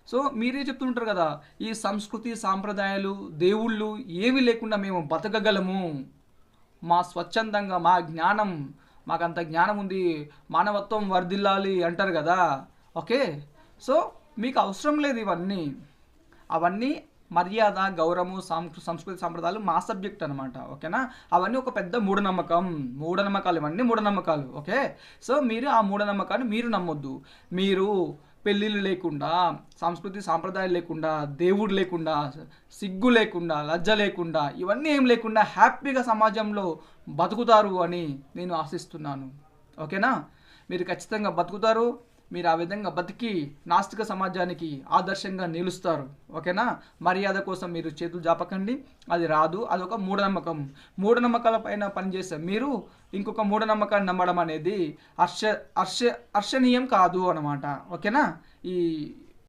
So మీరే చెప్తుంటారు కదా, ఈ సంస్కృతి సాంప్రదాయాలు దేవుళ్ళు ఏమీ లేకుండా మేము బతకగలము, మా స్వచ్ఛందంగా మా జ్ఞానం, మాకంత జ్ఞానం ఉంది, మానవత్వం వర్ధిల్లాలి అంటారు కదా. ఓకే, సో మీకు అవసరం లేదు ఇవన్నీ. అవన్నీ మర్యాద, గౌరవము, సంస్కృతి సాంప్రదాయాలు మా సబ్జెక్ట్ అనమాట. ఓకేనా, అవన్నీ ఒక పెద్ద మూఢనమ్మకం, మూఢనమ్మకాలు, ఇవన్నీ మూఢనమ్మకాలు. ఓకే, సో మీరు ఆ మూఢనమ్మకాన్ని మీరు నమ్మొద్దు. మీరు పెళ్ళిళ్ళు లేకుండా, సంస్కృతి సాంప్రదాయాలు లేకుండా, దేవుడు లేకుండా, సిగ్గు లేకుండా, లజ్జ లేకుండా, ఇవన్నీ ఏం లేకుండా హ్యాపీగా సమాజంలో బతుకుతారు అని నేను ఆశిస్తున్నాను. ఓకేనా, మీరు ఖచ్చితంగా బతుకుతారు. మీరు ఆ విధంగా బతికి నాస్తిక సమాజానికి ఆదర్శంగా నిలుస్తారు. ఓకేనా, మర్యాద కోసం మీరు చేతులు జాపకండి, అది రాదు, అదొక మూఢనమ్మకం. మూఢనమ్మకాల పైన పనిచేస్తే మీరు ఇంకొక మూఢనమ్మకాన్ని నమ్మడం అనేది హర్షణీయం కాదు అన్నమాట. ఓకేనా, ఈ